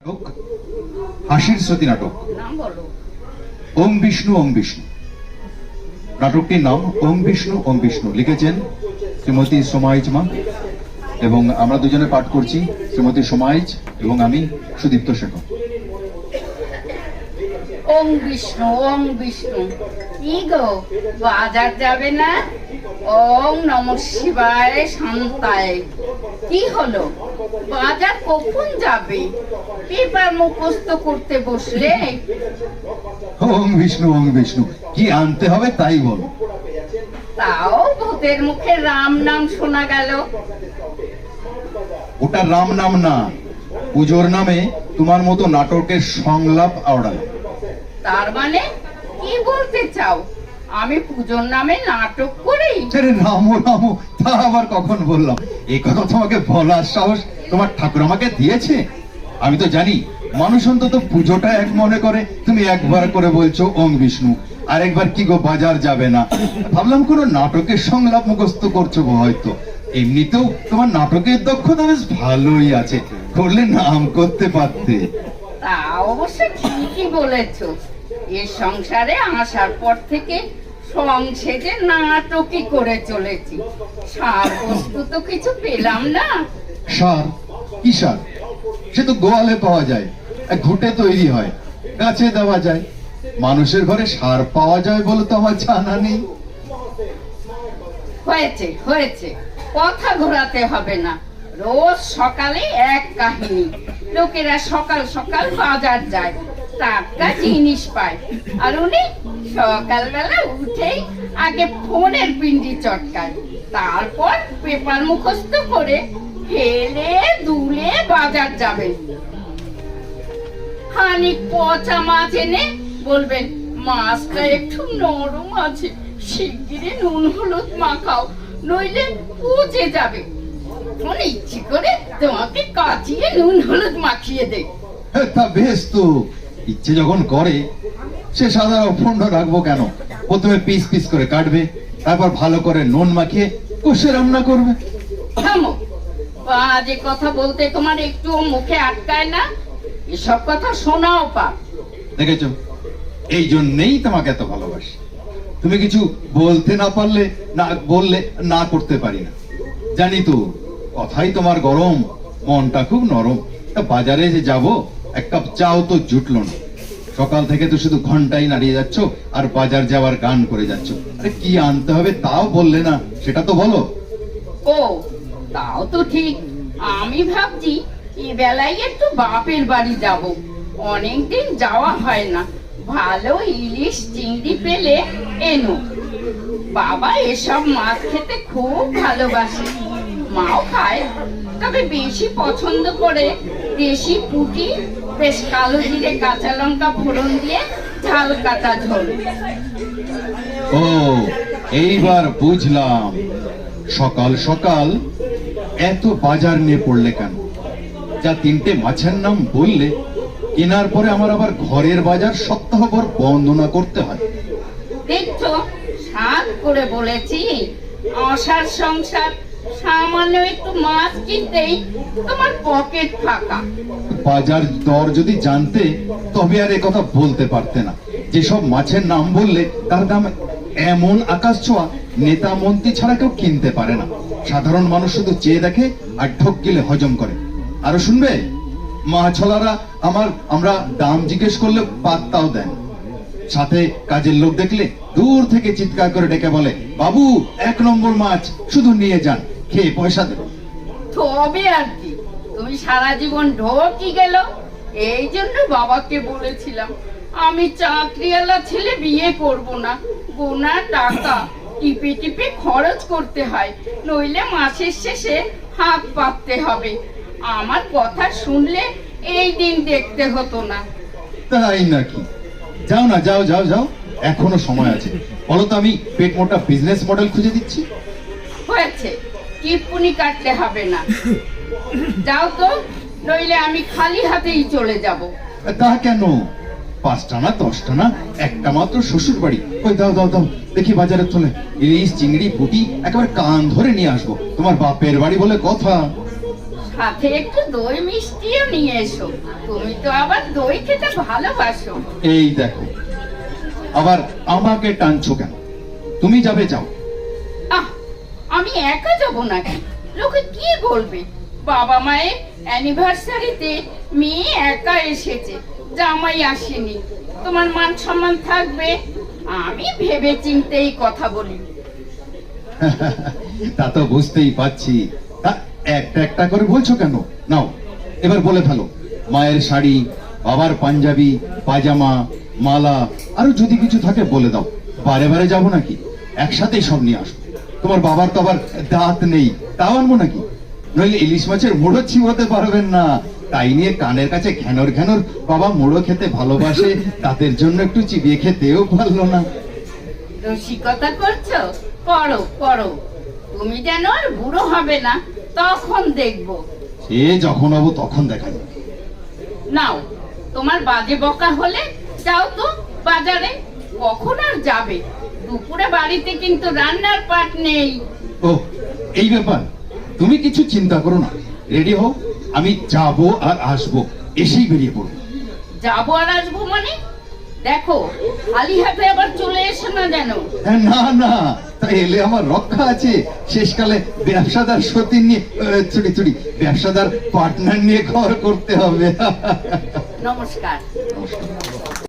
নাটক, হাসির স্মৃতি নাটক। ওম বিষ্ণু ওম বিষ্ণু। নাটকটির নাম ওম বিষ্ণু ওম বিষ্ণু। লিখেছেন শ্রীমতী সোমাইজ মা এবং আমরা দুজনে পাঠ করছি, শ্রীমতী সোমাইজ এবং আমি সুদীপ্ত শেখর। ওম বিষ্ণু ওম বিষ্ণু। কি গো, বাজার যাবে না? ওম নমঃ শিবায় শান্তায়। কি হলো, বাজার কখন যাবে? পেপার মুখস্থ করতে বসলে? ওম বিষ্ণু ওম বিষ্ণু, কি আনতে হবে তাই বলো। তাও ভূতের মুখে রাম নাম শোনা গেল। ওটা রাম নাম না, পুজোর নামে তোমার মতো নাটকের সংলাপ আওড়ানো। তার মানে কি বলতে চাও, আমি পুজোর নামে নাটক করি? আরে নামো নামো, তা আবার কখন বললাম? এই কথা তোমাকে বলার সাহস তোমার ঠাকুর আমাকে দিয়েছে? আমি তো জানি মানুষ অন্তত পুজোটা এক মনে করে, তুমি একবার করে বলছো ওম বিষ্ণু, আর একবার কি গো বাজার যাবে না। ভাবলাম কোনো নাটকের সংলাপ মুখস্থ করছো হয়তো। এমনিতেও তোমার নাটকের দক্ষতা বেশ ভালোই আছে, করলে নাম করতে পারতে। তা অবশ্য ঠিকই বলেছ। এ সংসারে আসার পর থেকে সংসারে নাটকই করে চলেছি, সার বস্তু তো কিছু পেলাম না। সার? কি সার? সে তো গোয়ালে পাওয়া যায়, ঘুটে তৈরি হয়, গাছে দেওয়া যায়। মানুষের ঘরে সার পাওয়া যায় বলে তো আমার জানা নেই। হয়েছে হয়েছে, কথা ঘোরাতে হবে না। রোজ সকালে এক কাহিনী। লোকেরা সকাল সকাল বাজার যায়, টাটকা জিনিস পায়, আর উনি সকালবেলা উঠেই আগে ফোনের পিন্ডি চটকায়, তারপর পেপার মুখস্থ করে হেলে দুলে বাজার যাবেন। খানিক পচা মাছ এনে বলবেন মাছটা একটু নরম আছে, শিগগিরই নুন হলুদ মাখাও, নইলে পচে যাবে। ইচ্ছে করে তোমাকে কাচিয়ে নুন হলুদ মাখিয়ে দে। তা বেশ তো, ইচ্ছে যখন করে সে সাদা অফন্ড রাখবো কেন? প্রথমে পিস পিস করে কাটবে, তারপর ভালো করে নুন মাখিয়ে কষে রান্না করবে। থামো, বাজে কথা বলতে তোমার একটু মুখে আটকায় না? এসব কথা শোনাও পাপ। দেখেছো, এই জন্যেই তোমাকে এত ভালোবাসি। তুমি কিছু বলতে না পারলে, না বললে না করতে পারি না। জানি তো কথাই তোমার গরম, মনটা খুব নরম। তা বাজারে যে যাবো, এক কাপ চাও তো জুটলো না। সকাল থেকে তো শুধু ঘন্টাই নাড়িয়ে যাচ্ছ আর বাজার যাওয়ার গান করে যাচ্ছ। আরে কি আনতে হবে তাও বললে না, সেটা তো বলো। ও তাও তো ঠিক। আমি ভাবছি এ বেলায় একটু বাপের বাড়ি যাব, অনেকদিন যাওয়া হয় না। ভালো ইলিশ চিংড়ি পেলে এনো। বাবা এসব মাছ খেতে খুব ভালোবাসে, মাও খায়, তবে বেশি পছন্দ করে দেশি পুঁটি, বেশ কালো জিরে কাঁচা লঙ্কা ফোড়ন দিয়ে ঝাল কাটা ঝোল। ও এইবার বুঝলাম, সকাল সকাল এত বাজার নিয়ে পড়লে কেন? যা তিনটে মাছের নাম বললে, কেনার পরে আমার আবার ঘরের বাজার সপ্তাহভর বন্দনা করতে হয়। দেখছো, সাত করে বলেছি, আশার সংসার, সামান্য একটু মাছ কিনতেই তোমার পকেট ফাঁকা। বাজার দর যদি জানতে তবে আর কথা বলতে পারতে না। যেসব মাছের নাম বললে তার দাম এমন আকাশ ছোঁয়া, নেতা মন্ত্রী ছাড়া কেউ কিনতে পারে না। সাধারণ মানুষ শুধু চেয়ে দেখে আর ঢোক গিলে হজম করে। আরো শুনবে, মাছওয়ালারা আমরা দাম জিজ্ঞেস করলে পাত্তাও দেন। সাথে কাজের লোক দেখলে দূর থেকে চিৎকার করে ডেকে বলে, বাবু 1 নম্বর মাছ, শুধু নিয়ে যান, খেয়ে পয়সা দেবেন। তবে আর কি, তুমি সারা জীবন ঢোকই গেল। এই জন্য বাবাকে বলেছিলাম আমি চাকরিওয়ালা ছেলে বিয়ে করব না। গোনা টাকা টিপে টিপে খরচ করতে হয়, নইলে মাসের শেষে হাত পাততে হবে। আমার কথা শুনলে এই দিন দেখতে হতো না। তাই নাকি? যাও না, যাও যাও যাও, এখনো সময় আছে। বলো তো, আমি পেট মোটা বিজনেস মডেল খুঁজে দিচ্ছি। হয়েছে, টিপ্পুনি কাটতে হবে না। যাও তো, নইলে আমি খালি হাতেই চলে যাব। তা কেন? 5টা না 10টা না, একটা মাত্র শ্বশুর বাড়ি। ওই দাও দাও দাও, দেখি বাজারে চলে ইলিশ চিংড়ি পুঁটি একেবারে কান ধরে নিয়ে আসবো। তোমার বাপের বাড়ি বলে কথা। সাথে একটু দই মিষ্টিও নিয়ে এসো, তুমি তো আবার দই খেতে ভালোবাসো। এই দেখো, আবার আমাকে টানছো কেন? তুমি যাবে, যাও। আহ, আমি একা যাব নাকি? লোকে কি বলবে? বাবা মায়ের অ্যানিভার্সারিতে মেয়ে একা এসেছে, জামাই আসেনি, তোমার মান সম্মান থাকবে। আমি ভেবে চিন্তেই কথা বলি। তা তো বুঝতেই পারছি, তা একটা একটা করে বলছো কেন? নাও, এবার বলে ফেলো। মায়ের শাড়ি, বাবার পাঞ্জাবি, পায়জামা, মালা, আরো যদি কিছু থাকে বলে দাও। বারে বারে যাবো নাকি? একসাথেই সব নিয়ে আসবো। তোমার বাবার তো আবার দাঁত নেই, তাও আনবো নাকি? নইলে ইলিশ মাছের মুড়ো চিবোতে পারবেন না, তাই নিয়ে কানের কাছে ঘ্যানর ঘ্যানর বাবা মুড়ো খেতে ভালোবাসে, তাদের জন্য একটু চিবিয়ে খেতেও পারলো না। রসিকতা করছো? করো করো, তুমি যেন আর বুড়ো হবে না, তখন দেখবো। সে যখন হবো তখন দেখা যাবে। নাও, তোমার বাজে বকা হলে যাও তো বাজারে। কখন আর যাবে? দুপুরে বাড়িতে কিন্তু রান্নার পাট নেই। ও, এই ব্যাপার। তুমি কিছু চিন্তা করো না, রেডি হও, আমি যাবো আর আসবো, এসেই বেরিয়ে পড়বো। যাবো আর আসবো মানে? দেখো, খালি হাতে আবার চলে এসো না যেন। হ্যাঁ, না না, তাই এলে আমার রক্ষা আছে। শেষকালে ব্যবসাদার সতী নিয়ে চুরি ব্যবসাদার পার্টনার নিয়ে ঘর করতে হবে। নমস্কার। নমস্কার।